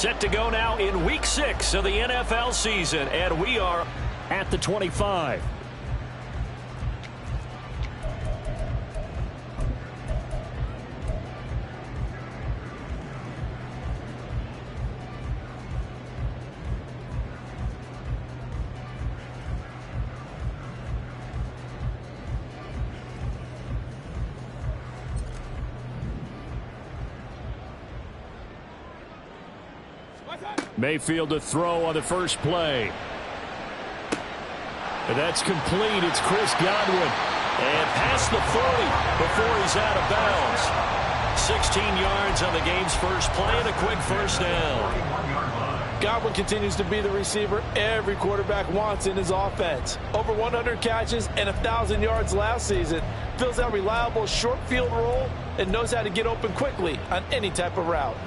Set to go now in Week 6 of the NFL season, and we are at the 25. Mayfield to throw on the first play. And that's complete. It's Chris Godwin. And past the 40 before he's out of bounds. 16 yards on the game's first play and a quick first down. Godwin continues to be the receiver every quarterback wants in his offense. Over 100 catches and 1,000 yards last season. Fills out reliable short field role and knows how to get open quickly on any type of route.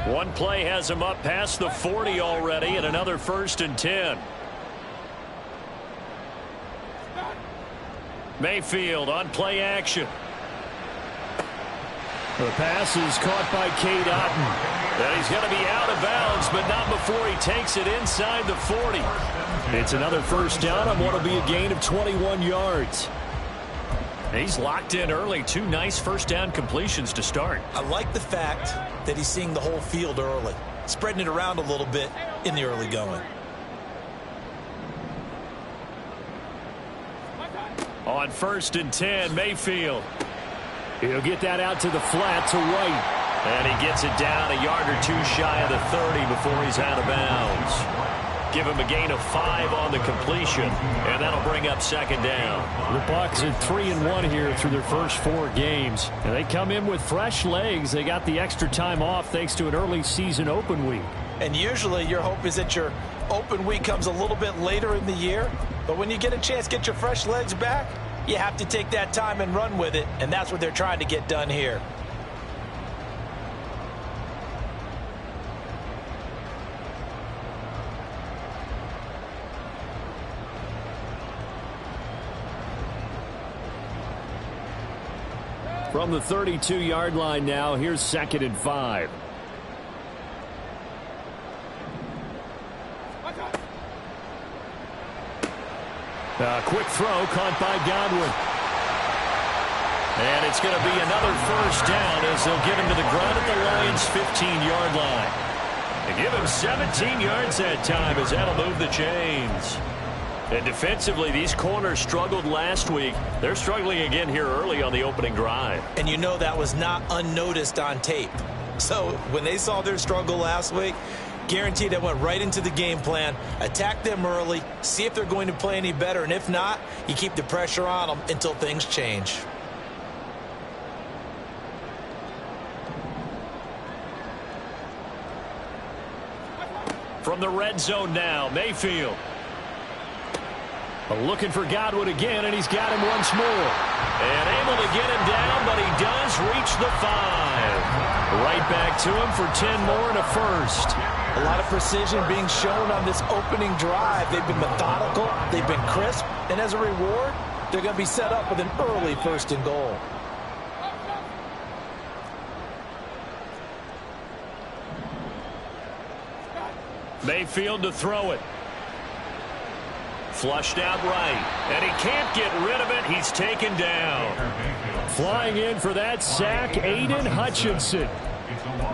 One play has him up past the 40 already, and another 1st and 10. Mayfield on play action. The pass is caught by Cade Otton. And he's going to be out of bounds, but not before he takes it inside the 40. It's another first down on what will be a gain of 21 yards. He's locked in early. 2 nice first down completions to start. I like the fact that he's seeing the whole field early, spreading it around a little bit in the early going. On 1st and 10, Mayfield. He'll get that out to the flat to White. And he gets it down a yard or 2 shy of the 30 before he's out of bounds. Give him a gain of 5 on the completion, and that'll bring up 2nd down. The Bucs are 3-1 here through their first 4 games. And they come in with fresh legs. They got the extra time off thanks to an early season open week. And usually your hope is that your open week comes a little bit later in the year. But when you get a chance to get your fresh legs back, you have to take that time and run with it. And that's what they're trying to get done here. From the 32-yard line now, here's 2nd and 5. A quick throw caught by Godwin. And it's going to be another first down as they'll get him to the ground at the Lions' 15-yard line. They give him 17 yards that time as that'll move the chains. And defensively, these corners struggled last week. They're struggling again here early on the opening drive. And you know that was not unnoticed on tape. So when they saw their struggle last week, guaranteed that went right into the game plan. Attack them early, see if they're going to play any better. And if not, you keep the pressure on them until things change. From the red zone now, Mayfield. Looking for Godwin again, and he's got him once more. And able to get him down, but he does reach the 5. Right back to him for 10 more and a first. A lot of precision being shown on this opening drive. They've been methodical, they've been crisp, and as a reward, they're going to be set up with an early 1st and goal. Mayfield to throw it. Flushed out right, and he can't get rid of it. He's taken down. Flying in for that sack, Aiden Hutchinson.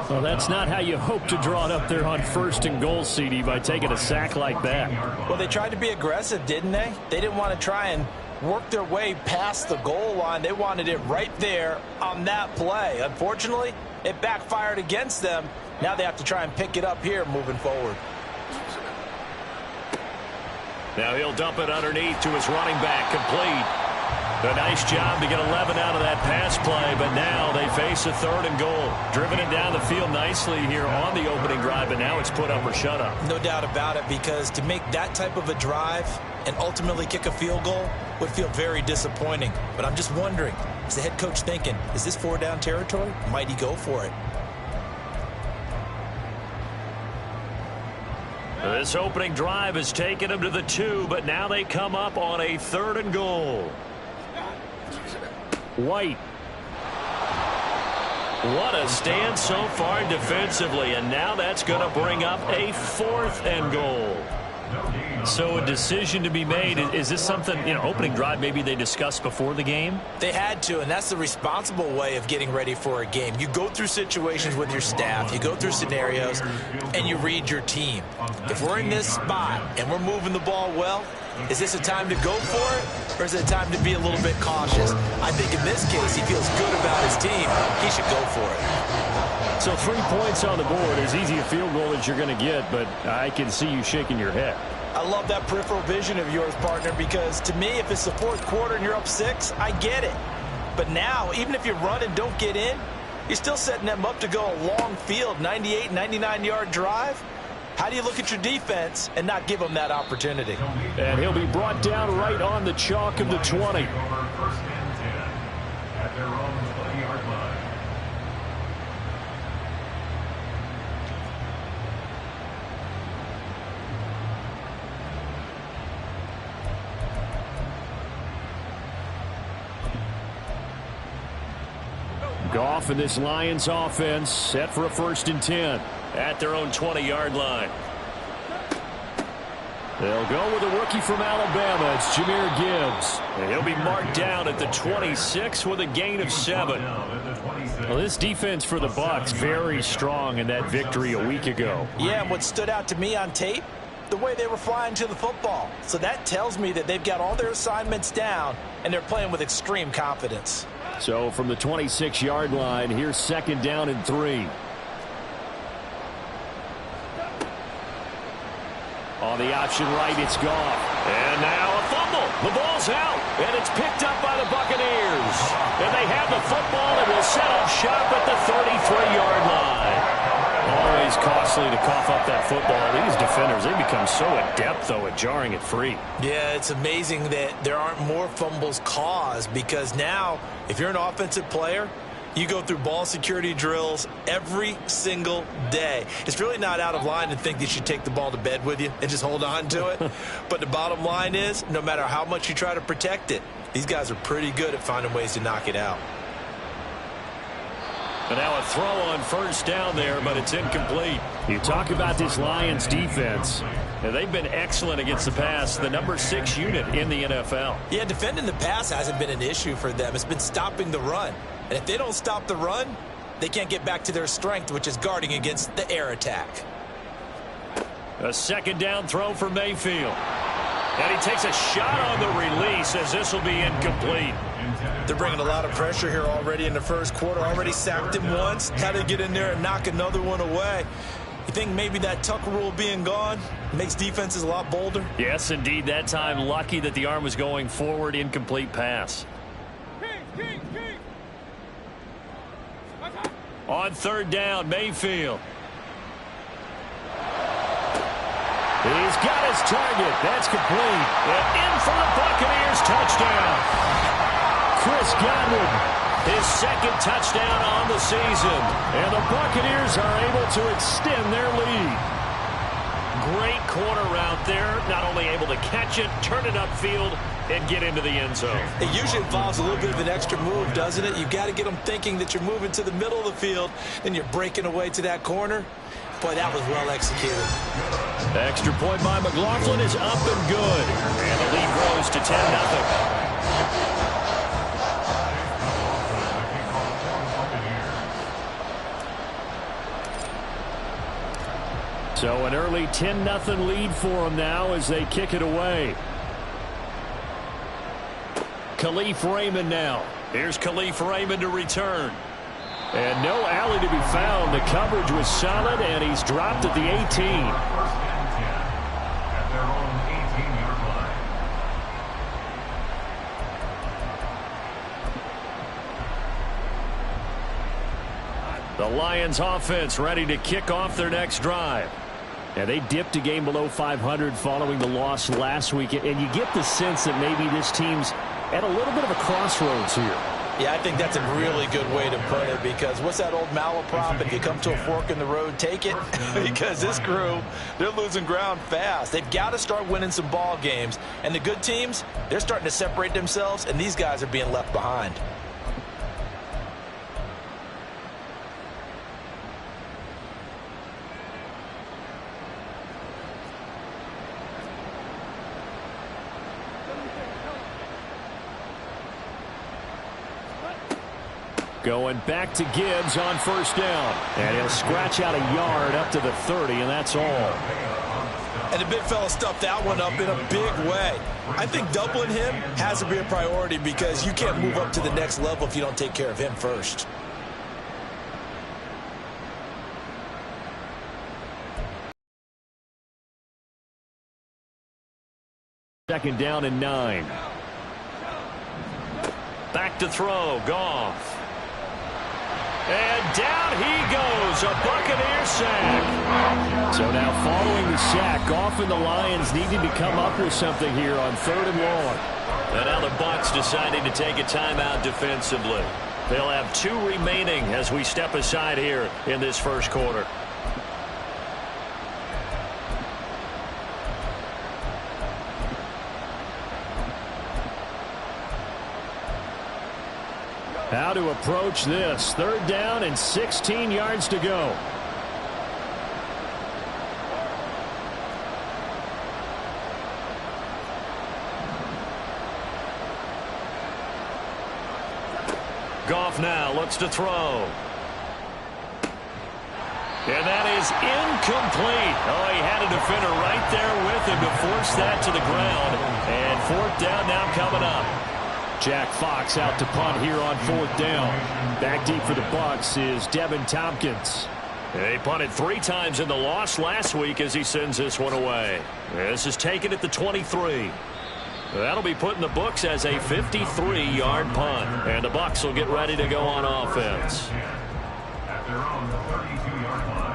Well, that's not how you hope to draw it up there on 1st and goal, CD, by taking a sack like that. Well, they tried to be aggressive, didn't they? They didn't want to try and work their way past the goal line. They wanted it right there on that play. Unfortunately, it backfired against them. Now they have to try and pick it up here moving forward. Now he'll dump it underneath to his running back, complete. A nice job to get 11 out of that pass play, but now they face a 3rd and goal. Driven it down the field nicely here on the opening drive, but now it's put up or shut up. No doubt about it, because to make that type of a drive and ultimately kick a field goal would feel very disappointing. But I'm just wondering, is the head coach thinking, is this 4-down territory? Might he go for it? This opening drive has taken them to the 2, but now they come up on a 3rd and goal. White. What a stand so far defensively, and now that's going to bring up a 4th and goal. So a decision to be made. Is this something, opening drive maybe they discussed before the game? They had to, and that's the responsible way of getting ready for a game. You go through situations with your staff, you go through scenarios, and you read your team. If we're in this spot and we're moving the ball well, is this a time to go for it, or is it a time to be a little bit cautious? I think in this case, he feels good about his team. He should go for it. So 3 points on the board, as easy a field goal as you're going to get, but I can see you shaking your head. I love that peripheral vision of yours, partner, because to me, if it's the 4th quarter and you're up 6, I get it. But now, even if you run and don't get in, you're still setting them up to go a long field, 98, 99-yard drive. How do you look at your defense and not give them that opportunity? And he'll be brought down right on the chalk of the 20. Goff and this Lions offense set for a 1st and 10 at their own 20-yard line. They'll go with a rookie from Alabama. It's Jahmyr Gibbs. And he'll be marked down at the 26 with a gain of 7. Well, this defense for the Bucs very strong in that victory a week ago. Yeah, and what stood out to me on tape, the way they were flying to the football. So that tells me that they've got all their assignments down, and they're playing with extreme confidence. So from the 26-yard line, here's 2nd down and 3. On the option right, it's Goff. And now a fumble. The ball's out, and it's picked up by the Buccaneers. And they have the football and will set up shop at the 33-yard line. Always costly to cough up that football. These defenders, they become so adept, though, at jarring it free. Yeah, it's amazing that there aren't more fumbles caused, because now, if you're an offensive player, you go through ball security drills every single day. It's really not out of line to think that you should take the ball to bed with you and just hold on to it. But the bottom line is, no matter how much you try to protect it, these guys are pretty good at finding ways to knock it out. And now a throw on 1st down there, but it's incomplete. You talk about this Lions defense. And they've been excellent against the pass, the number 6 unit in the NFL. Yeah, defending the pass hasn't been an issue for them. It's been stopping the run. And if they don't stop the run, they can't get back to their strength, which is guarding against the air attack. A 2nd down throw for Mayfield. And he takes a shot on the release, as this will be incomplete. They're bringing a lot of pressure here already in the 1st quarter. Already sacked him once. How to get in there and knock another one away. You think maybe that Tucker rule being gone makes defenses a lot bolder? Yes, indeed. That time, lucky that the arm was going forward. Incomplete pass. On 3rd down, Mayfield. He's got his target. That's complete. And in for the Buccaneers touchdown. Chris Godwin. His 2nd touchdown on the season. And the Buccaneers are able to extend their lead. Great corner route there. Not only able to catch it, turn it upfield, and get into the end zone. It usually involves a little bit of an extra move, doesn't it? You've got to get them thinking that you're moving to the middle of the field, and you're breaking away to that corner. Boy, that was well executed. The extra point by McLaughlin is up and good. And the lead grows to 10-0. So an early 10-0 lead for them now as they kick it away. Khalif Raymond now. Here's Khalif Raymond to return. And no alley to be found. The coverage was solid, and he's dropped at the 18. The Lions offense ready to kick off their next drive. And they dipped a game below 500 following the loss last week. And you get the sense that maybe this team's at a little bit of a crossroads here. Yeah, I think that's a really good way to put it, because what's that old malaprop? If you come to a fork in the road, take it. Because this crew, they're losing ground fast. They've got to start winning some ball games. And the good teams, they're starting to separate themselves, and these guys are being left behind. Going back to Gibbs on first down. And he'll scratch out a yard up to the 30, and that's all. And the big fella stuffed that one up in a big way. I think doubling him has to be a priority, because you can't move up to the next level if you don't take care of him first. Second down and 9. Back to throw, Goff. And down he goes, a Buccaneer sack. So now following the sack, Goff and the Lions needing to come up with something here on 3rd and long. And now the Bucs deciding to take a timeout defensively. They'll have 2 remaining as we step aside here in this first quarter. How to approach this. 3rd down and 16 yards to go. Goff now looks to throw. And that is incomplete. Oh, he had a defender right there with him to force that to the ground. And 4th down now coming up. Jack Fox out to punt here on 4th down. Back deep for the Bucs is Devin Tompkins. He punted 3 times in the loss last week as he sends this one away. This is taken at the 23. That'll be put in the books as a 53-yard punt. And the Bucs will get ready to go on offense. At their own 32-yard line.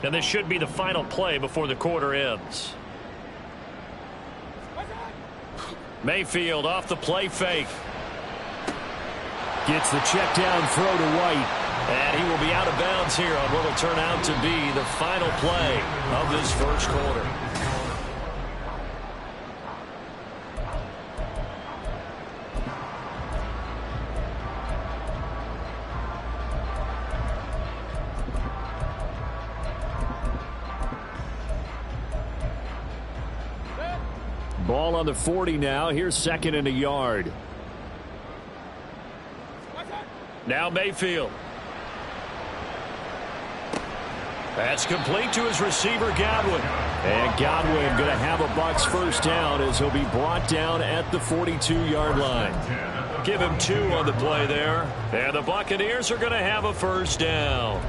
And this should be the final play before the quarter ends. Mayfield off the play fake. Gets the check down throw to White. And he will be out of bounds here on what will turn out to be the final play of this first quarter. Ball on the 40 now. Here's 2nd and a yard. Now Mayfield. That's complete to his receiver, Godwin. And Godwin going to have a Bucs first down as he'll be brought down at the 42-yard line. Give him 2 on the play there. And the Buccaneers are going to have a first down.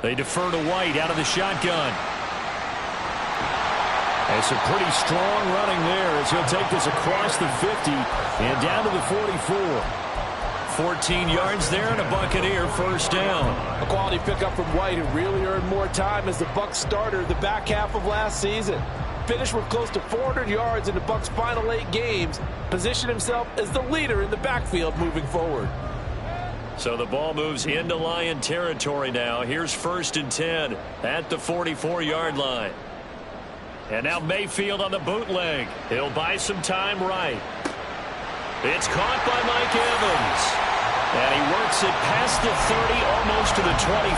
They defer to White out of the shotgun. And some pretty strong running there as he'll take this across the 50 and down to the 44. 14 yards there and a Buccaneer first down. A quality pickup from White, who really earned more time as the Bucs starter the back half of last season. Finished with close to 400 yards in the Bucs' final 8 games. Positioned himself as the leader in the backfield moving forward. So the ball moves into Lion territory now. Here's 1st and 10 at the 44-yard line. And now Mayfield on the bootleg. He'll buy some time right. It's caught by Mike Evans. And he works it past the 30, almost to the 25.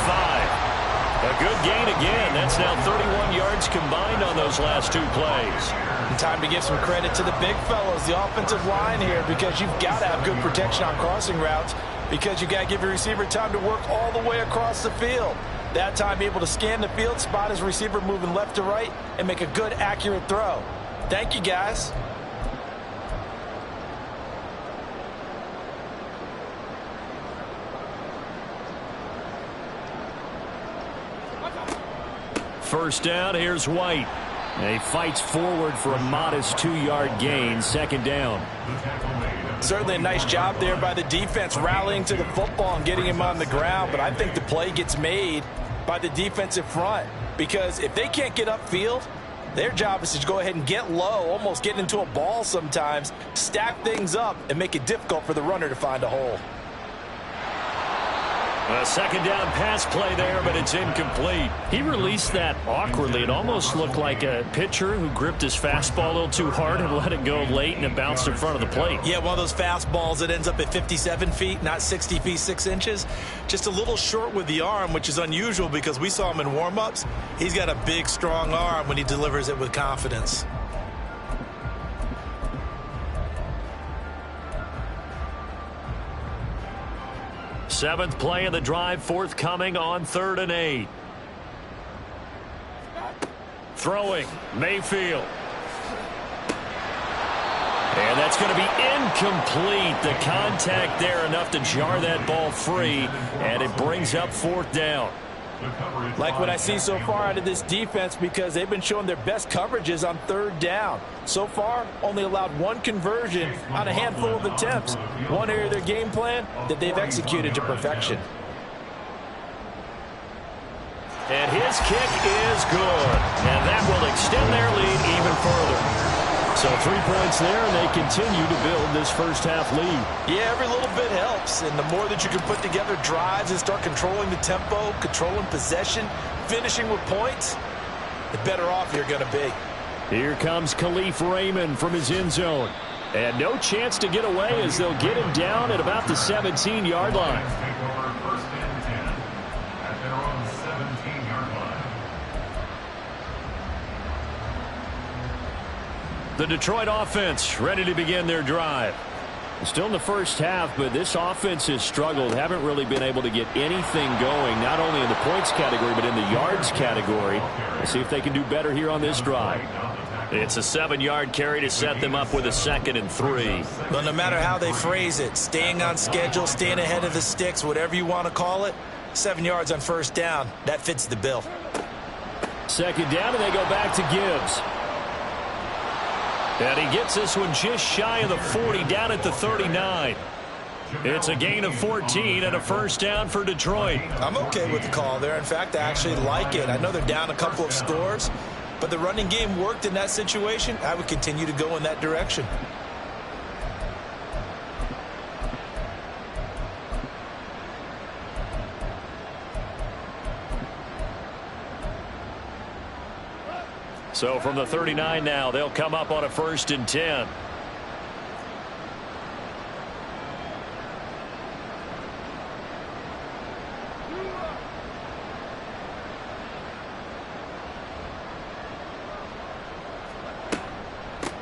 A good gain again. That's now 31 yards combined on those last 2 plays. And time to give some credit to the big fellows, the offensive line here, because you've got to have good protection on crossing routes, because you got to give your receiver time to work all the way across the field. That time able to scan the field, spot his receiver moving left to right, and make a good, accurate throw. Thank you, guys. First down, here's White. And he fights forward for a modest 2-yard gain, second down. Certainly a nice job there by the defense rallying to the football and getting him on the ground, but I think the play gets made by the defensive front because if they can't get upfield, their job is to go ahead and get low, almost get into a ball sometimes, stack things up, and make it difficult for the runner to find a hole. A second down pass play there, but it's incomplete. He released that awkwardly. It almost looked like a pitcher who gripped his fastball a little too hard and let it go late, and it bounced in front of the plate. Yeah, one of those fastballs that ends up at 57 feet, not 60 feet, 6 inches. Just a little short with the arm, which is unusual because we saw him in warm-ups. He's got a big, strong arm when he delivers it with confidence. Seventh play of the drive forthcoming on 3rd and 8. Throwing, Mayfield. And that's going to be incomplete. The contact there enough to jar that ball free, and it brings up 4th down. Like what I see so far out of this defense because they've been showing their best coverages on 3rd down. So far, only allowed 1 conversion on a handful of attempts. One area of their game plan that they've executed to perfection. And his kick is good. And that will extend their lead even further. So 3 points there, and they continue to build this first half lead. Yeah, every little bit helps. And the more that you can put together drives and start controlling the tempo, controlling possession, finishing with points, the better off you're going to be. Here comes Khalif Raymond from his end zone. And no chance to get away as they'll get him down at about the 17-yard line. Take over 1st and 10 at their own 17-yard line. The Detroit offense ready to begin their drive. Still in the first half, but this offense has struggled. Haven't really been able to get anything going, not only in the points category, but in the yards category. Let's see if they can do better here on this drive. It's a 7-yard carry to set them up with a 2nd and 3. But no matter how they phrase it, staying on schedule, staying ahead of the sticks, whatever you want to call it, 7 yards on 1st down, that fits the bill. 2nd down, and they go back to Gibbs. And he gets this one just shy of the 40, down at the 39. It's a gain of 14 and a 1st down for Detroit. I'm okay with the call there. In fact, I actually like it. I know they're down a couple of scores, but the running game worked in that situation. I would continue to go in that direction. So from the 39 now, they'll come up on a 1st and 10.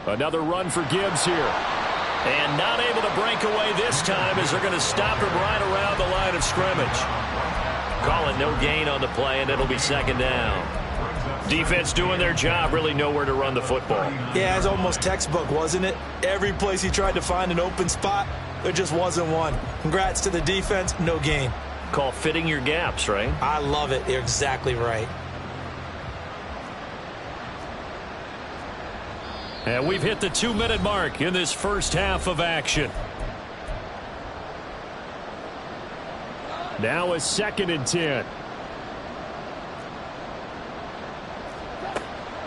Another run for Gibbs here. And not able to break away this time as they're going to stop him right around the line of scrimmage. Calling no gain on the play, and it'll be 2nd down. Defense doing their job, really nowhere to run the football. Yeah, it's almost textbook, wasn't it? Every place he tried to find an open spot, there just wasn't one. Congrats to the defense, no gain. Call fitting your gaps, right? I love it. You're exactly right. And we've hit the 2-minute mark in this first half of action. Now a 2nd and 10.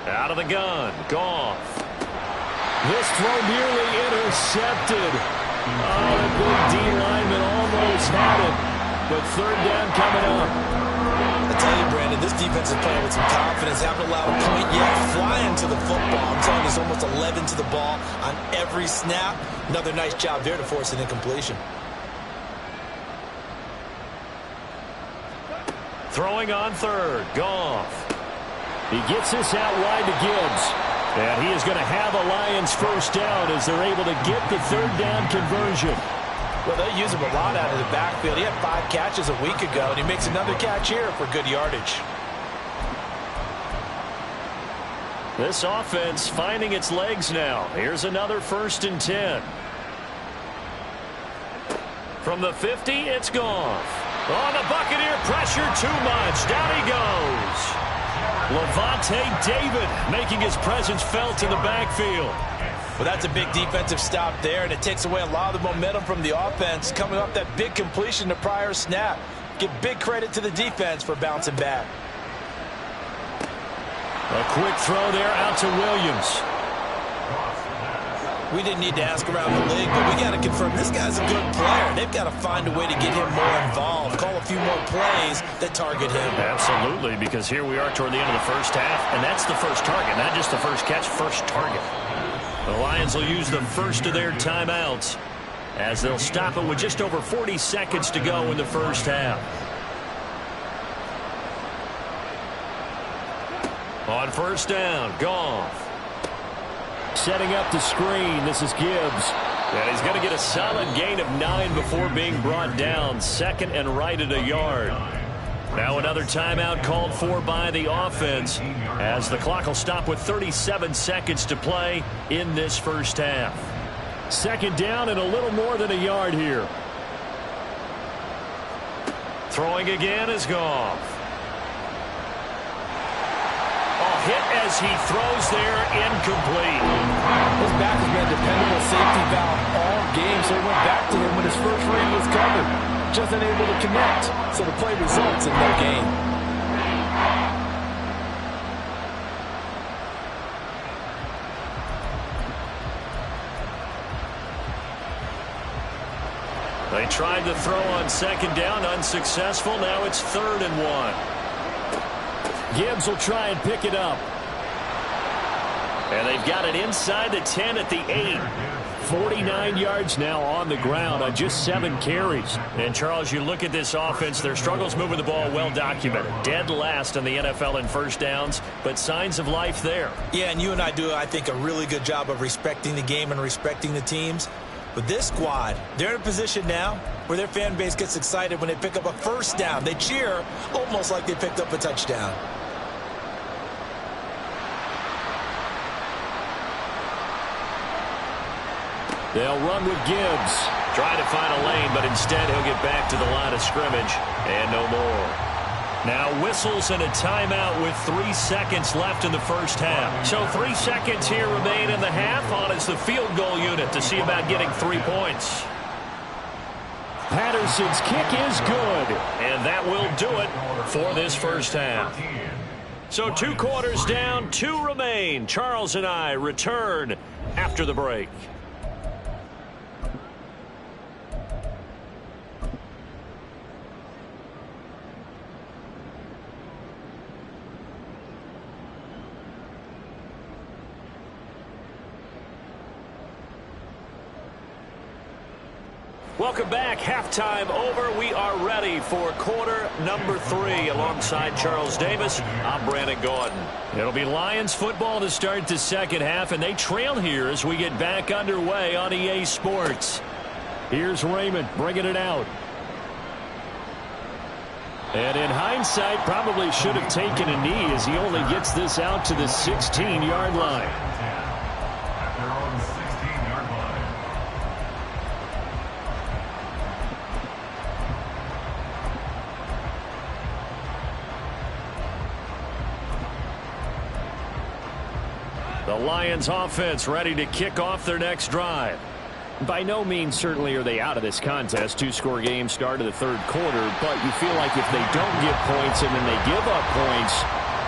Out of the gun, Goff. This throw nearly intercepted. Oh, the big D lineman almost had it. But 3rd down coming up. I tell you, Brandon, this defense is playing with some confidence. Haven't allowed a point yet. Flying to the football. I'm telling you, it's almost 11 to the ball on every snap. Another nice job there to force an incompletion. Throwing on 3rd, Goff. He gets this out wide to Gibbs. And he is going to have a Lions 1st down as they're able to get the 3rd down conversion. Well, they use him a lot out of the backfield. He had 5 catches a week ago, and he makes another catch here for good yardage. This offense finding its legs now. Here's another 1st and 10. From the 50, it's Goff. Oh, the Buccaneer pressure too much. Down he goes. Lavonte David making his presence felt in the backfield. Well, that's a big defensive stop there, and it takes away a lot of the momentum from the offense coming off that big completion the prior snap. Give big credit to the defense for bouncing back. A quick throw there out to Williams. We didn't need to ask around the league, but we got to confirm this guy's a good player. They've got to find a way to get him more involved, call a few more plays that target him. Absolutely, because here we are toward the end of the first half, and that's the first target, not just the first catch, first target. The Lions will use the first of their timeouts as they'll stop it with just over 40 seconds to go in the first half. On first down, Goff. Setting up the screen, this is Gibbs. And he's going to get a solid gain of 9 before being brought down. Second and right at a yard. Now another timeout called for by the offense as the clock will stop with 37 seconds to play in this first half. Second down and a little more than a yard here. Throwing again is Goff. Hit as he throws there, incomplete. His back has been a dependable safety valve all game, so he went back to him when his first read was covered. Just unable to connect, so the play results in no gain. They tried to throw on second down, unsuccessful. Now it's 3rd and 1. Gibbs will try and pick it up. And they've got it inside the 10 at the 8. 49 yards now on the ground on just 7 carries. And, Charles, you look at this offense, their struggles moving the ball well documented. Dead last in the NFL in first downs, but signs of life there. Yeah, and you and I do, I think, a really good job of respecting the game and respecting the teams. But this squad, they're in a position now where their fan base gets excited when they pick up a first down. They cheer almost like they picked up a touchdown. They'll run with Gibbs. Trying to find a lane, but instead he'll get back to the line of scrimmage and no more. Now whistles and a timeout with 3 seconds left in the first half. So 3 seconds here remain in the half. On is the field goal unit to see about getting 3 points. Patterson's kick is good. And that will do it for this first half. So 2 quarters down, 2 remain. Charles and I return after the break. Welcome back. Halftime over. We are ready for quarter number 3 alongside Charles Davis. I'm Brandon Gaudin. It'll be Lions football to start the second half, and they trail here as we get back underway on EA Sports. Here's Raymond bringing it out. And in hindsight, probably should have taken a knee as he only gets this out to the 16-yard line. At their own 16-yard line. The Lions offense ready to kick off their next drive. By no means certainly are they out of this contest. 2-score game start of the third quarter, but you feel like if they don't get points and then they give up points,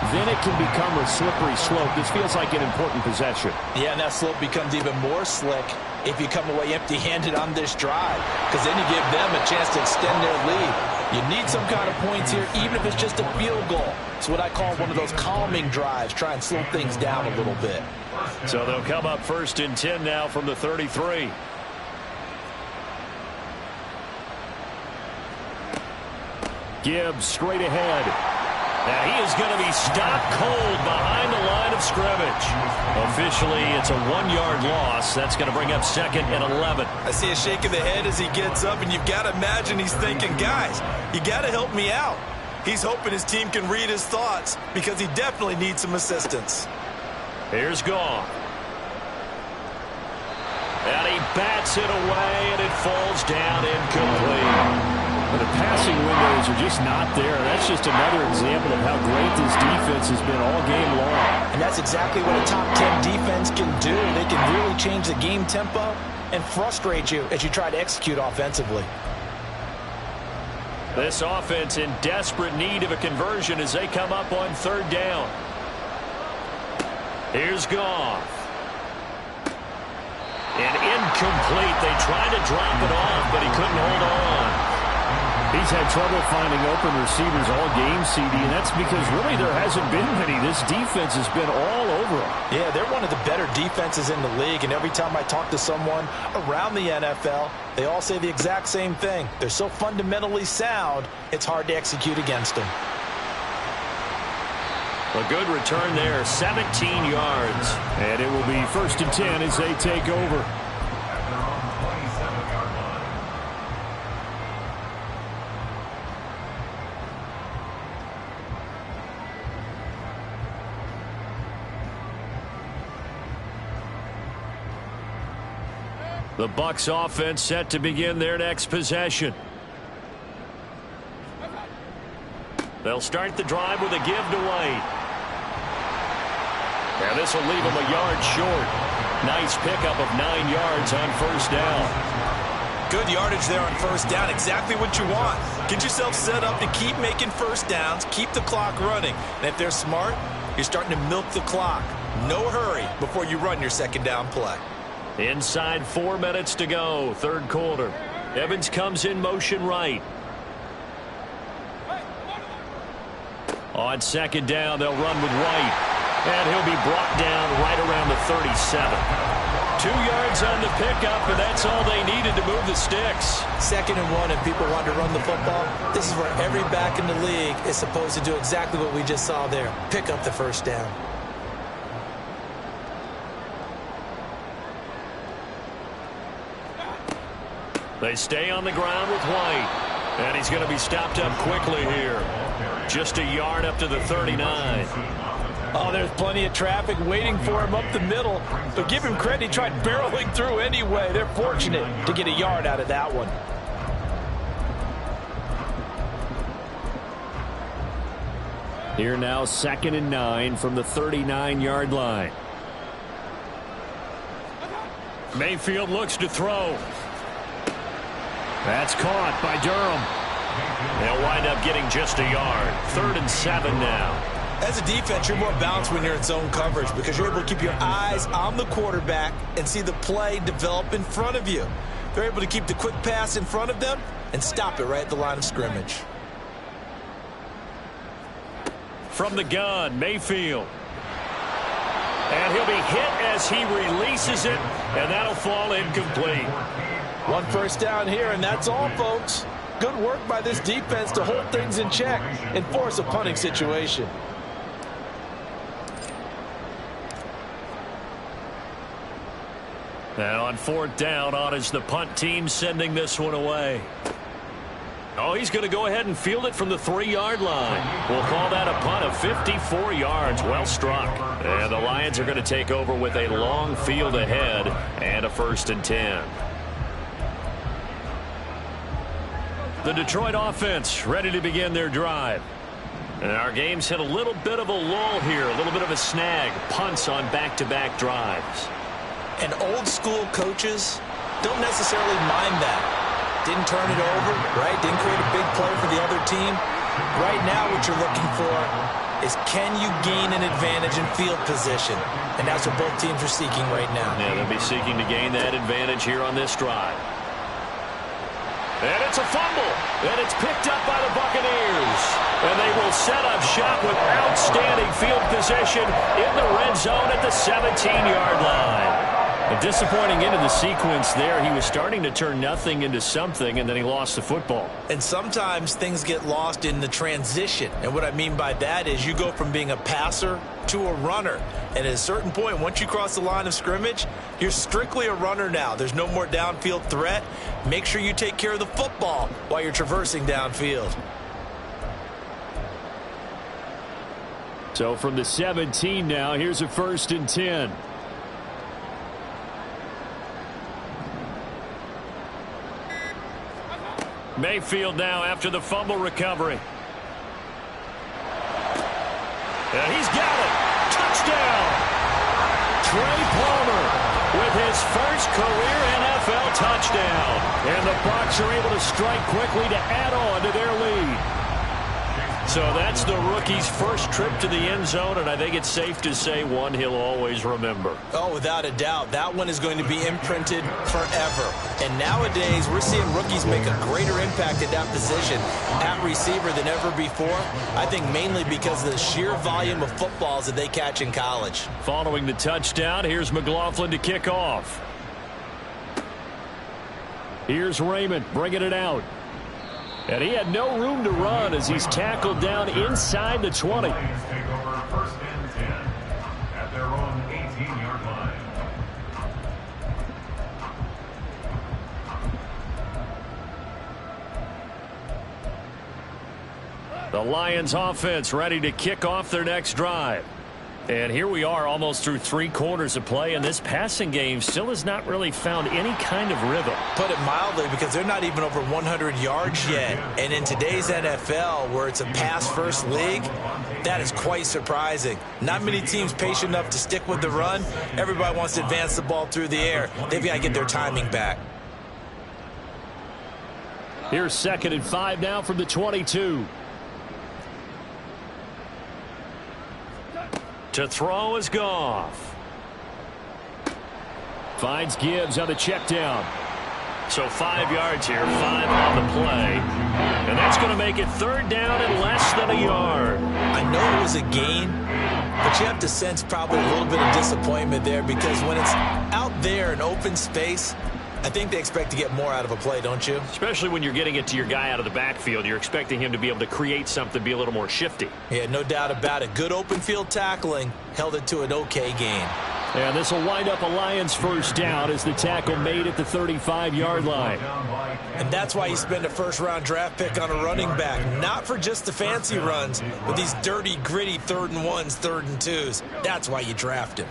then it can become a slippery slope. This feels like an important possession. Yeah, and that slope becomes even more slick if you come away empty-handed on this drive, because then you give them a chance to extend their lead. You need some kind of points here, even if it's just a field goal. It's what I call one of those calming drives. Try and slow things down a little bit. So they'll come up 1st and 10 now from the 33. Gibbs straight ahead. Now he is going to be stopped cold behind the line of scrimmage. Officially, it's a 1-yard loss. That's going to bring up 2nd and 11. I see a shake of the head as he gets up, and you've got to imagine he's thinking, guys, you got to help me out. He's hoping his team can read his thoughts because he definitely needs some assistance. Here's Goff. And he bats it away, and it falls down incomplete. And the passing windows are just not there. That's just another example of how great this defense has been all game long. And that's exactly what a top 10 defense can do. They can really change the game tempo and frustrate you as you try to execute offensively. This offense in desperate need of a conversion as they come up on third down. Here's Goff. And incomplete. They tried to drop it off, but he couldn't hold on. He's had trouble finding open receivers all game, CD, and that's because really there hasn't been many. This defense has been all over them. Yeah, they're one of the better defenses in the league, and every time I talk to someone around the NFL, they all say the exact same thing. They're so fundamentally sound, it's hard to execute against them. A good return there, 17 yards. And it will be 1st and 10 as they take over. The Bucs offense set to begin their next possession. They'll start the drive with a give to White. And this will leave them a yard short. Nice pickup of 9 yards on first down. Good yardage there on first down. Exactly what you want. Get yourself set up to keep making first downs, keep the clock running. And if they're smart, you're starting to milk the clock. No hurry before you run your second down play. Inside 4 minutes to go, third quarter. Evans comes in motion right. On second down, they'll run with White. And he'll be brought down right around the 37. 2 yards on the pickup, and that's all they needed to move the sticks. 2nd and 1, and people want to run the football. This is where every back in the league is supposed to do exactly what we just saw there. Pick up the first down. They stay on the ground with White. And he's going to be stopped up quickly here. Just a yard up to the 39. Oh, there's plenty of traffic waiting for him up the middle. But give him credit, he tried barreling through anyway. They're fortunate to get a yard out of that one. Here now, 2nd and 9 from the 39-yard line. Mayfield looks to throw. That's caught by Durham. They'll wind up getting just a yard. 3rd and 7 now. As a defense, you're more balanced when you're in zone coverage because you're able to keep your eyes on the quarterback and see the play develop in front of you. They're able to keep the quick pass in front of them and stop it right at the line of scrimmage. From the gun, Mayfield. And he'll be hit as he releases it, and that'll fall incomplete. 1 first down here, and that's all, folks. Good work by this defense to hold things in check and force a punting situation. And on 4th down, on is the punt team sending this one away. Oh, he's going to go ahead and field it from the 3-yard line. We'll call that a punt of 54 yards. Well struck. And the Lions are going to take over with a long field ahead and a 1st and 10. The Detroit offense ready to begin their drive. And our game's hit a little bit of a lull here, a little bit of a snag. Punts on back-to-back drives. And old school coaches don't necessarily mind that. Didn't turn it over, right? Didn't create a big play for the other team. Right now what you're looking for is can you gain an advantage in field position? And that's what both teams are seeking right now. Yeah, they'll be seeking to gain that advantage here on this drive. And it's a fumble. And it's picked up by the Buccaneers. And they will set up shop with outstanding field position in the red zone at the 17-yard line. A disappointing end of the sequence there. He was starting to turn nothing into something, and then he lost the football. And sometimes things get lost in the transition. And what I mean by that is you go from being a passer to a runner. And at a certain point, once you cross the line of scrimmage, you're strictly a runner now. There's no more downfield threat. Make sure you take care of the football while you're traversing downfield. So from the 17 now, here's a 1st and 10. Mayfield now after the fumble recovery. And he's got it. Touchdown. Trey Palmer with his first career NFL touchdown. And the Bucs are able to strike quickly to add on to their lead. So that's the rookie's first trip to the end zone, and I think it's safe to say one he'll always remember. Oh, without a doubt. That one is going to be imprinted forever. And nowadays, we're seeing rookies make a greater impact at that position at receiver than ever before. I think mainly because of the sheer volume of footballs that they catch in college. Following the touchdown, here's McLaughlin to kick off. Here's Raymond bringing it out. And he had no room to run as he's tackled down inside the 20. Lions take over first and 10 at their own 18-yard line. The Lions offense ready to kick off their next drive. And here we are almost through 3 quarters of play, and this passing game still has not really found any kind of rhythm. Put it mildly, because they're not even over 100 yards yet. And in today's NFL, where it's a pass-first league, that is quite surprising. Not many teams patient enough to stick with the run. Everybody wants to advance the ball through the air. They've got to get their timing back. Here's 2nd and 5 now from the 22. To throw is Goff. Finds Gibbs on the check down. So 5 yards here, 5 on the play. And that's going to make it 3rd down and less than a yard. I know it was a gain, but you have to sense probably a little bit of disappointment there, because when it's out there in open space, I think they expect to get more out of a play, don't you? Especially when you're getting it to your guy out of the backfield. You're expecting him to be able to create something, be a little more shifty. Yeah, no doubt about it. Good open field tackling held it to an okay gain. And this will wind up a Lions first down as the tackle made at the 35-yard line. And that's why you spend a first-round draft pick on a running back. Not for just the fancy runs, but these dirty, gritty 3rd and 1s, 3rd and 2s. That's why you draft him.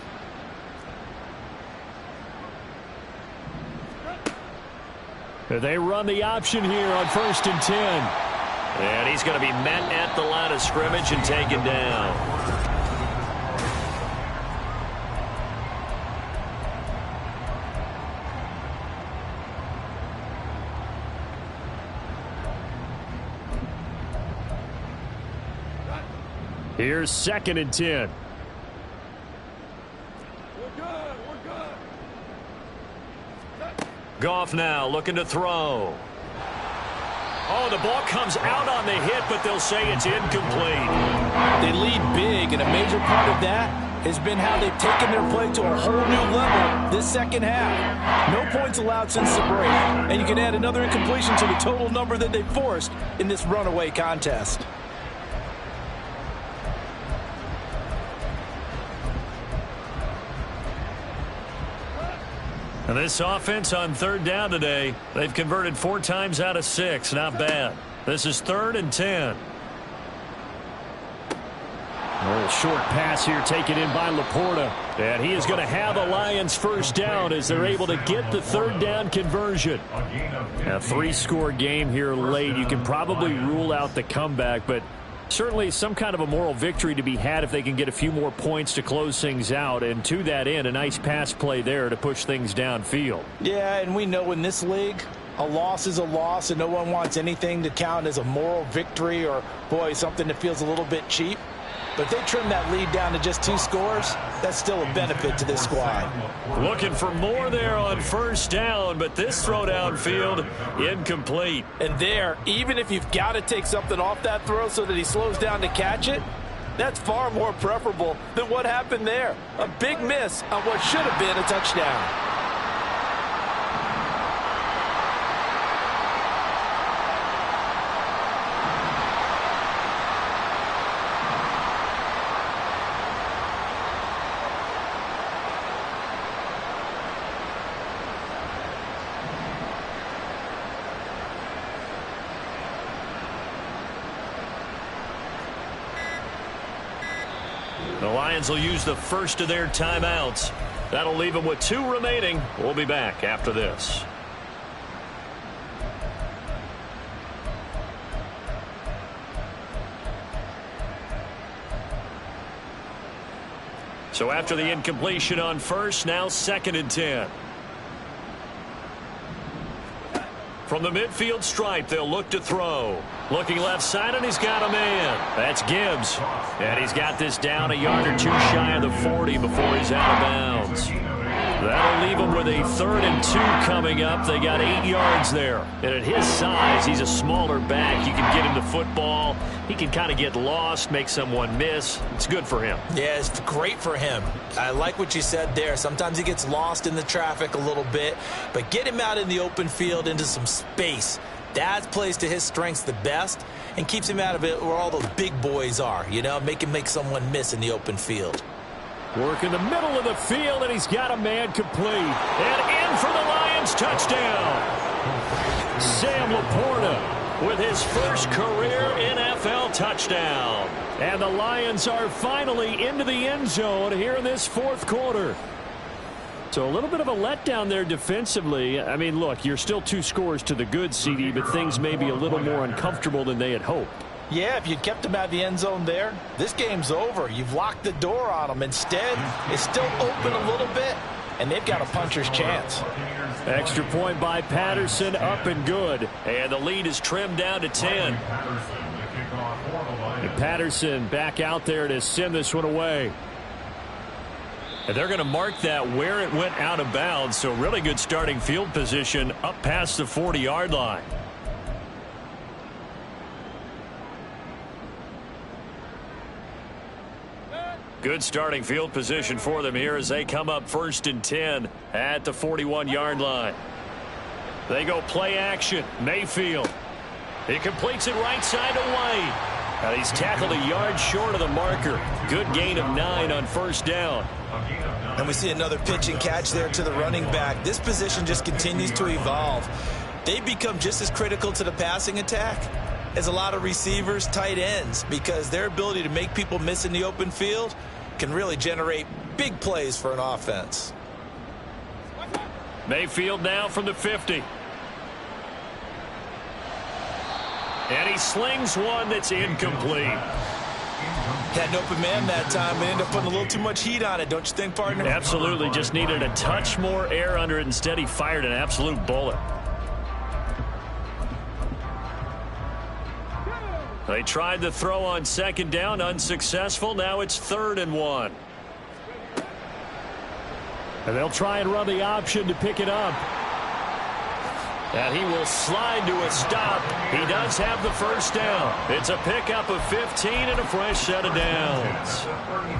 They run the option here on 1st and 10. And he's going to be met at the line of scrimmage and taken down. Here's 2nd and 10. Goff now looking to throw. Oh, the ball comes out on the hit, but they'll say it's incomplete. They lead big, and a major part of that has been how they've taken their play to a whole new level this second half. No points allowed since the break, and you can add another incompletion to the total number that they forced in this runaway contest. And this offense on 3rd down today, they've converted 4 times out of 6. Not bad. This is 3rd and 10. A little short pass here taken in by Laporta. And he is going to have a Lions first down as they're able to get the 3rd down conversion. A 3-score game here late. You can probably rule out the comeback, but certainly some kind of a moral victory to be had if they can get a few more points to close things out. And to that end, a nice pass play there to push things downfield. Yeah, and we know in this league, a loss is a loss, and no one wants anything to count as a moral victory or, boy, something that feels a little bit cheap. But if they trim that lead down to just 2 scores, that's still a benefit to this squad. Looking for more there on 1st down, but this throw downfield incomplete. And there, even if you've got to take something off that throw so that he slows down to catch it, that's far more preferable than what happened there. A big miss on what should have been a touchdown. The Lions will use the first of their timeouts. That'll leave them with 2 remaining. We'll be back after this. So after the incompletion on first, now 2nd and 10. From the midfield stripe, they'll look to throw. Looking left side, and he's got a man. That's Gibbs. And he's got this down a yard or two shy of the 40 before he's out of bounds. That'll leave him with a 3rd and 2 coming up. They got 8 yards there. And at his size, he's a smaller back. You can get him the football. He can kind of get lost, make someone miss. It's good for him. Yeah, it's great for him. I like what you said there. Sometimes he gets lost in the traffic a little bit. But get him out in the open field into some space. That plays to his strengths the best and keeps him out of it where all those big boys are. You know, make him make someone miss in the open field. Work in the middle of the field, and he's got a man complete. And in for the Lions touchdown. Sam Laporta with his first career NFL touchdown. And the Lions are finally into the end zone here in this 4th quarter. So a little bit of a letdown there defensively. I mean, look, you're still 2 scores to the good, CD, but things may be a little more uncomfortable than they had hoped. Yeah, if you'd kept him out of the end zone there, this game's over. You've locked the door on him. Instead, it's still open a little bit, and they've got a puncher's chance. Extra point by Patterson, up and good. And the lead is trimmed down to 10. And Patterson back out there to send this one away. And they're going to mark that where it went out of bounds, so really good starting field position up past the 40-yard line. Good starting field position for them here as they come up 1st and 10 at the 41-yard line. They go play action. Mayfield. He completes it right side to White. Now he's tackled a yard short of the marker. Good gain of 9 on 1st down. And we see another pitch and catch there to the running back. This position just continues to evolve. They become just as critical to the passing attack as a lot of receivers, tight ends, because their ability to make people miss in the open field can really generate big plays for an offense. Mayfield now from the 50. And he slings one that's incomplete. Had an open man that time and ended up putting a little too much heat on it, don't you think, partner? Absolutely. Just needed a touch more air under it. Instead, he fired an absolute bullet. They tried the throw on 2nd down, unsuccessful. Now it's 3rd and 1. And they'll try and run the option to pick it up. And he will slide to a stop. He does have the 1st down. It's a pickup of 15 and a fresh set of downs.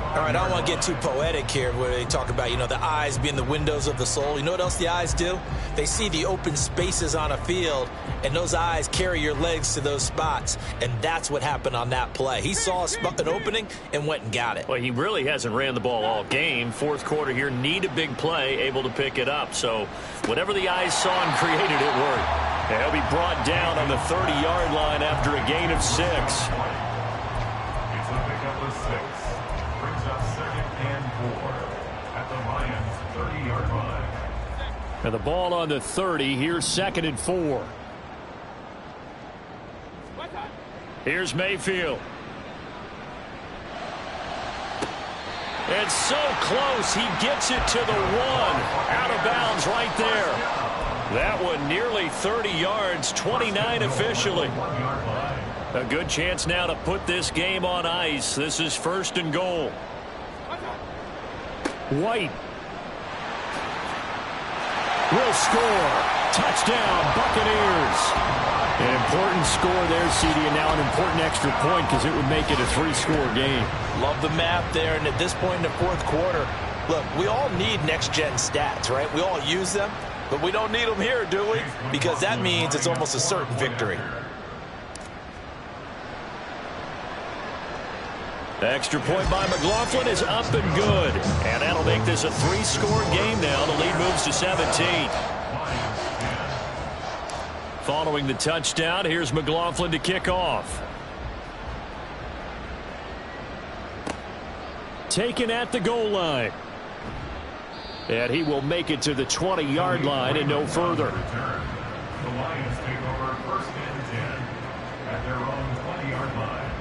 All right, I don't want to get too poetic here where they talk about, you know, the eyes being the windows of the soul. You know what else the eyes do? They see the open spaces on a field, and those eyes carry your legs to those spots. And that's what happened on that play. He saw an opening and went and got it. Well, he really hasn't ran the ball all game. 4th quarter here, need a big play, able to pick it up. So whatever the eyes saw and created, it worked. And he'll be brought down on the 30-yard line after a gain of 6. It's a pickup of 6. Brings up 2nd and 4 at the Lions' 30-yard line. And the ball on the 30. Here's 2nd and 4. Here's Mayfield. It's so close. He gets it to the 1. Out of bounds right there. That one nearly 30 yards, 29 officially. A good chance now to put this game on ice. This is 1st and goal. White will score. Touchdown, Buccaneers. An important score there, CD, and now an important extra point because it would make it a 3-score game. Love the map there, and at this point in the 4th quarter, look, we all need next-gen stats, right? We all use them. But we don't need them here, do we? Because that means it's almost a certain victory. The extra point by McLaughlin is up and good. And that'll make this a 3-score game now. The lead moves to 17. Following the touchdown, here's McLaughlin to kick off. Taken at the goal line. And he will make it to the 20-yard line and no further. The Lions take over 1st and 10 at their own 20-yard line.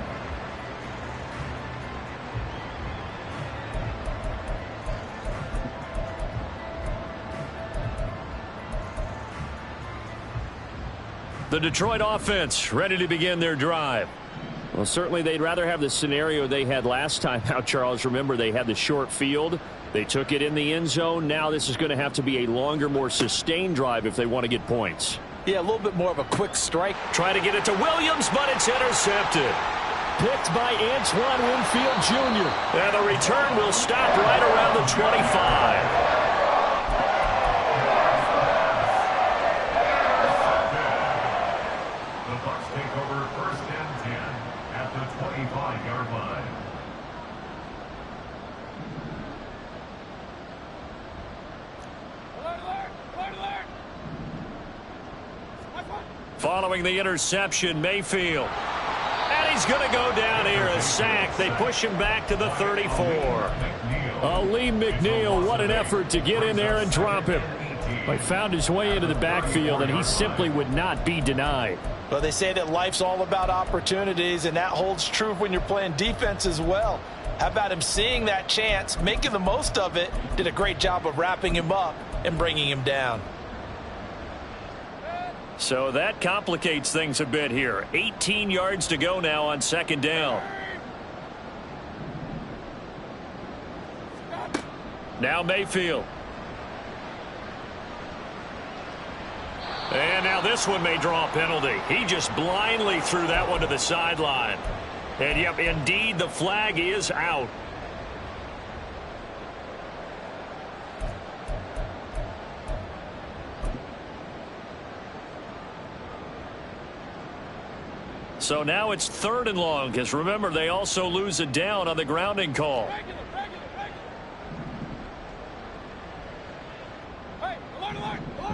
The Detroit offense ready to begin their drive. Well, certainly they'd rather have the scenario they had last time out, Charles. Remember, they had the short field. They took it in the end zone. Now this is going to have to be a longer, more sustained drive if they want to get points. Yeah, a little bit more of a quick strike. Try to get it to Williams, but it's intercepted. Picked by Antoine Winfield Jr. And the return will stop right around the 25. Following the interception, Mayfield. And he's going to go down here, a sack. They push him back to the 34. Lee McNeil, what an effort to get in there and drop him. He found his way into the backfield, and he simply would not be denied. Well, they say that life's all about opportunities, and that holds true when you're playing defense as well. How about him seeing that chance, making the most of it, did a great job of wrapping him up and bringing him down. So that complicates things a bit here. 18 yards to go now on second down. Now Mayfield. And now this one may draw a penalty. He just blindly threw that one to the sideline. And yep, indeed, the flag is out. So now it's 3rd and long, because remember, they also lose a down on the grounding call.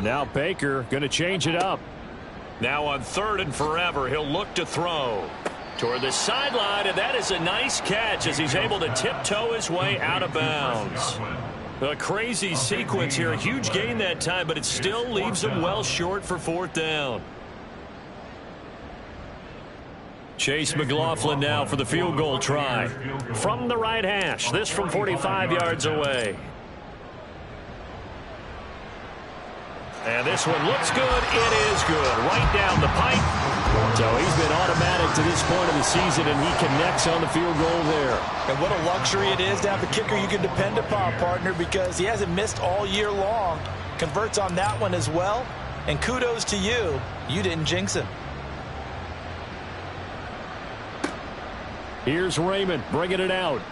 Now Baker going to change it up. Now on 3rd and forever, he'll look to throw toward the sideline, and that is a nice catch as he's able to tiptoe his way out of bounds. A crazy sequence here. A huge gain that time, but it still leaves him well short for 4th down. Chase McLaughlin now for the field goal try. From the right hash, this from 45 yards away. And this one looks good. It is good. Right down the pipe. So he's been automatic to this point of the season, and he connects on the field goal there. And what a luxury it is to have a kicker you can depend upon, partner, because he hasn't missed all year long. Converts on that one as well. And kudos to you. You didn't jinx him. Here's Raymond bringing it out.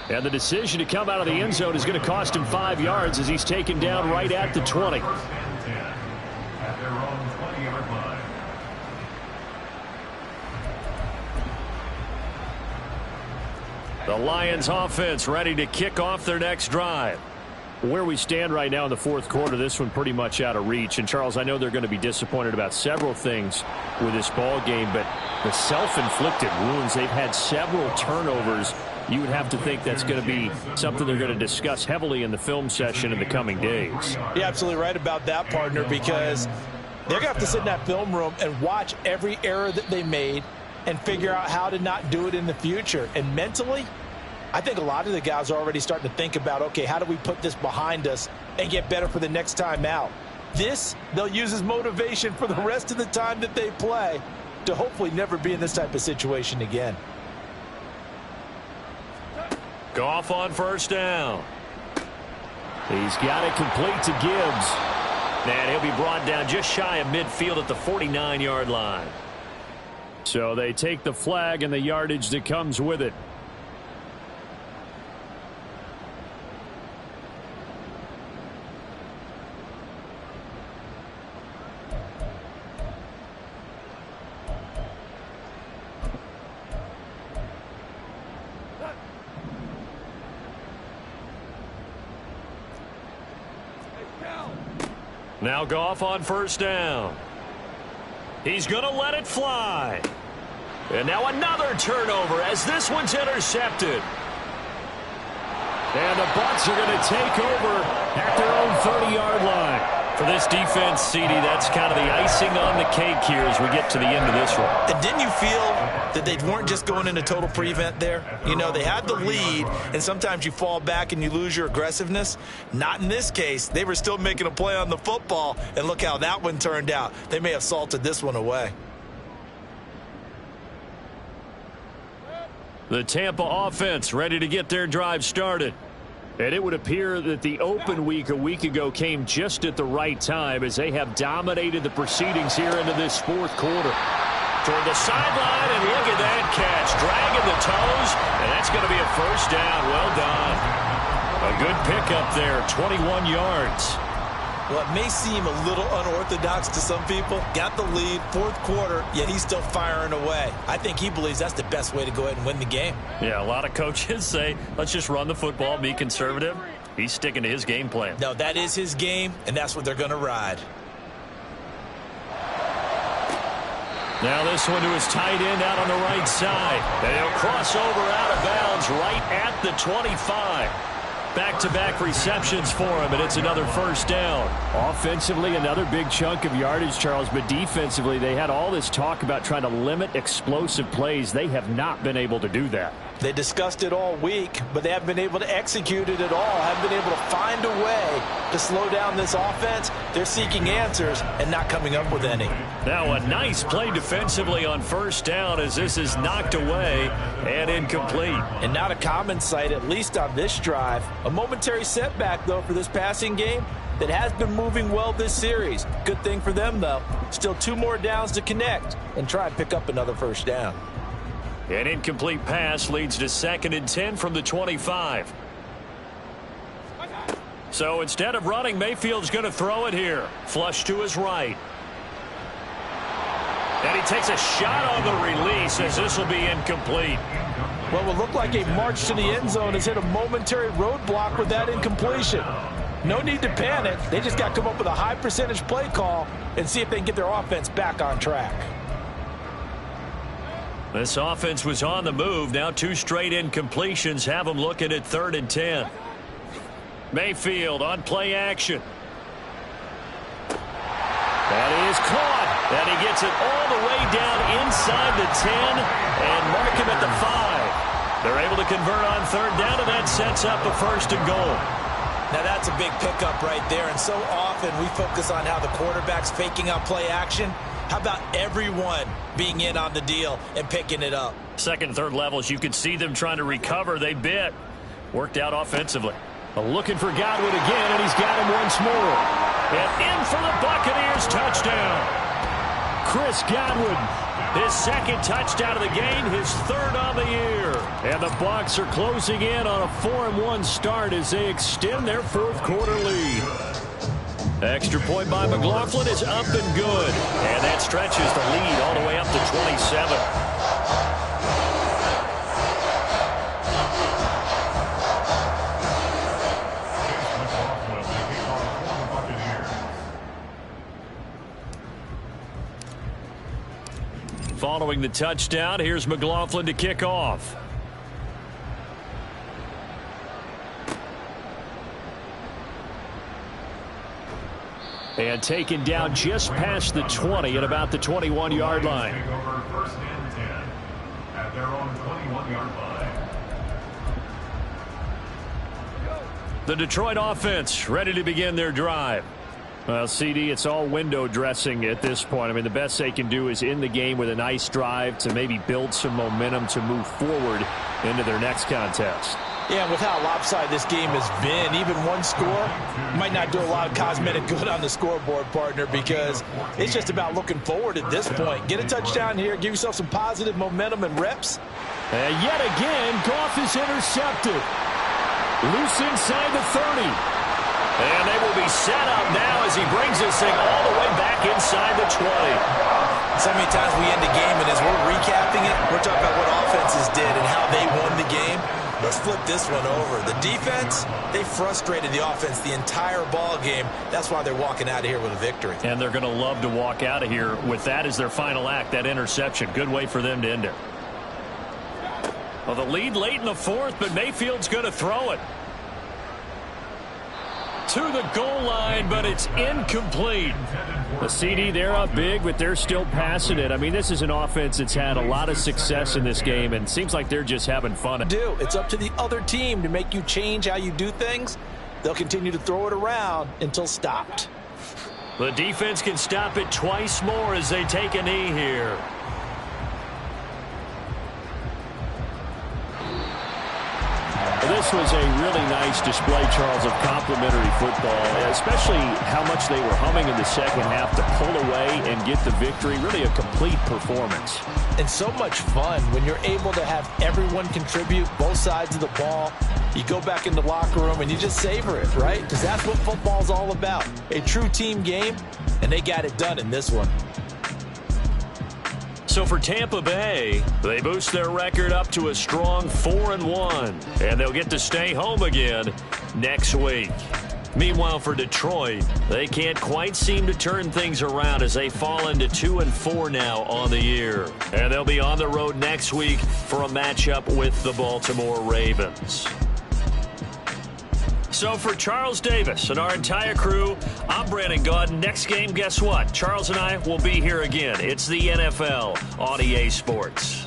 And the decision to come out of the end zone is going to cost him 5 yards as he's taken down right at the 20. The Lions offense ready to kick off their next drive. Where we stand right now in the 4th quarter, this one pretty much out of reach. And, Charles, I know they're going to be disappointed about several things with this ball game, but the self-inflicted wounds, they've had several turnovers. You would have to think that's going to be something they're going to discuss heavily in the film session in the coming days. You're absolutely right about that, partner, because they're going to have to sit in that film room and watch every error that they made and figure out how to not do it in the future. And mentally, I think a lot of the guys are already starting to think about, okay, how do we put this behind us and get better for the next time out? This, they'll use as motivation for the rest of the time that they play to hopefully never be in this type of situation again. Goff on 1st down. He's got it complete to Gibbs. And he'll be brought down just shy of midfield at the 49-yard line. So they take the flag and the yardage that comes with it. Now Goff on 1st down. He's going to let it fly. And now another turnover as this one's intercepted. And the Bucs are going to take over at their own 30-yard line. From this defense, CD, that's kind of the icing on the cake here as we get to the end of this one. And didn't you feel that they weren't just going into total prevent there? You know, they had the lead, and sometimes you fall back and you lose your aggressiveness. Not in this case. They were still making a play on the football, and look how that one turned out. They may have salted this one away. The Tampa offense ready to get their drive started. And it would appear that the open week a week ago came just at the right time as they have dominated the proceedings here into this fourth quarter. Toward the sideline, and look at that catch. Dragging the toes, and that's going to be a first down. Well done. A good pickup there, 21 yards. Well, it may seem a little unorthodox to some people. Got the lead, fourth quarter, yet he's still firing away. I think he believes that's the best way to go ahead and win the game. Yeah, a lot of coaches say, let's just run the football, be conservative. He's sticking to his game plan. No, that is his game, and that's what they're going to ride. Now this one to his tight end out on the right side. And he'll cross over out of bounds right at the 25. Back-to-back receptions for him, and it's another first down. Offensively, another big chunk of yardage, Charles, but defensively, they had all this talk about trying to limit explosive plays. They have not been able to do that. They discussed it all week, but they haven't been able to execute it at all. Haven't been able to find a way to slow down this offense. They're seeking answers and not coming up with any. Now a nice play defensively on first down as this is knocked away and incomplete. And not a common sight, at least on this drive. A momentary setback, though, for this passing game that has been moving well this series. Good thing for them, though. Still 2 more downs to connect and try and pick up another first down. An incomplete pass leads to 2nd and 10 from the 25. So instead of running, Mayfield's going to throw it here. Flush to his right. And he takes a shot on the release as this will be incomplete. What will look like a march to the end zone has hit a momentary roadblock with that incompletion. No need to panic. They just got to come up with a high percentage play call and see if they can get their offense back on track. This offense was on the move. Now 2 straight incompletions have them looking at 3rd and 10. Mayfield on play action. That is caught. And he gets it all the way down inside the 10 and mark him at the 5. They're able to convert on 3rd down, and that sets up a 1st and goal. Now that's a big pickup right there, and so often we focus on how the quarterback's faking out play action. How about everyone being in on the deal and picking it up? 2nd, 3rd levels, you could see them trying to recover. They bit. Worked out offensively. Looking for Godwin again, and he's got him once more. And in for the Buccaneers touchdown. Chris Godwin. His 2nd touchdown of the game, his 3rd on the year. And the Bucs are closing in on a 4-1 start as they extend their 4th quarter lead. Extra point by McLaughlin is up and good. And that stretches the lead all the way up to 27. Following the touchdown, here's McLaughlin to kick off. And taken down just past the 20 at about the 21-yard line. Over 1st and 10 at their own 21-yard line. The Detroit offense ready to begin their drive. Well, CD, it's all window dressing at this point. I mean, the best they can do is in the game with a nice drive to maybe build some momentum to move forward into their next contest. Yeah, and with how lopsided this game has been, even one score might not do a lot of cosmetic good on the scoreboard, partner, because it's just about looking forward at this point. Get a touchdown here, give yourself some positive momentum and reps. And yet again, Goff is intercepted. Loose inside the 30. And they will be set up now as he brings this thing all the way back inside the 20. So many times we end the game, and as we're recapping it, we're talking about what offenses did and how they won the game. Let's flip this one over. The defense, they frustrated the offense the entire ball game. That's why they're walking out of here with a victory. And they're going to love to walk out of here with that as their final act, that interception. Good way for them to end it. Well, the lead late in the 4th, but Mayfield's going to throw it. to the goal line, but it's incomplete. The CD, they're up big, but they're still passing it. I mean, this is an offense that's had a lot of success in this game, and seems like they're just having fun. It's up to the other team to make you change how you do things. They'll continue to throw it around until stopped. The defense can stop it twice more as they take a knee here. This was a really nice display, Charles, of complimentary football, especially how much they were humming in the second half to pull away and get the victory. Really a complete performance. And so much fun when you're able to have everyone contribute both sides of the ball. You go back in the locker room and you just savor it, right? Because that's what football's all about. A true team game, and they got it done in this one. So for Tampa Bay, they boost their record up to a strong 4-1, and they'll get to stay home again next week. Meanwhile, for Detroit, they can't quite seem to turn things around as they fall into 2-4 now on the year. And they'll be on the road next week for a matchup with the Baltimore Ravens. So for Charles Davis and our entire crew, I'm Brandon Gaudin. Next game, guess what? Charles and I will be here again. It's the NFL on EA Sports.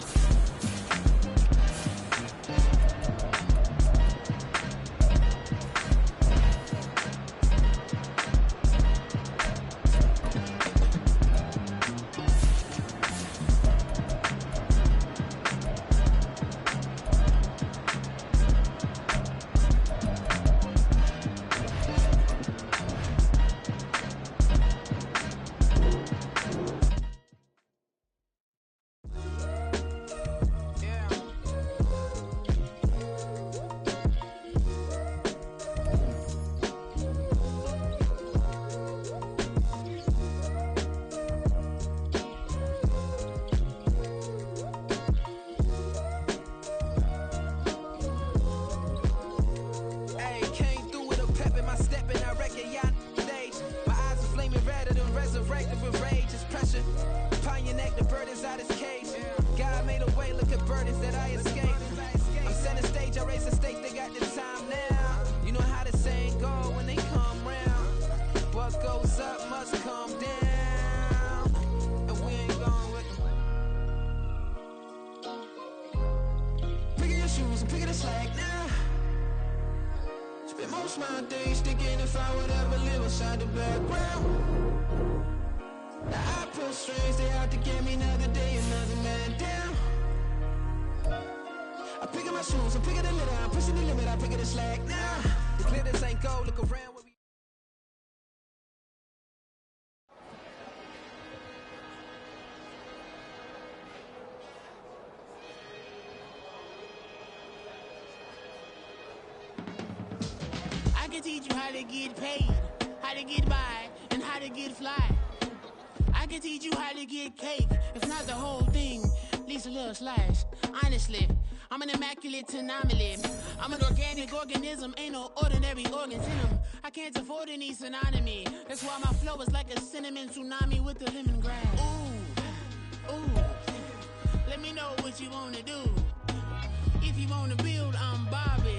Teach you how to get paid, how to get by, and how to get fly. I can teach you how to get cake, if not the whole thing, at least a little slice. Honestly, I'm an immaculate anomaly. I'm an organic organism, ain't no ordinary organs in them. I can't afford any synonymy. That's why my flow is like a cinnamon tsunami with the lemongrass. Ooh, ooh. Let me know what you wanna do. If you wanna build, I'm Bobby.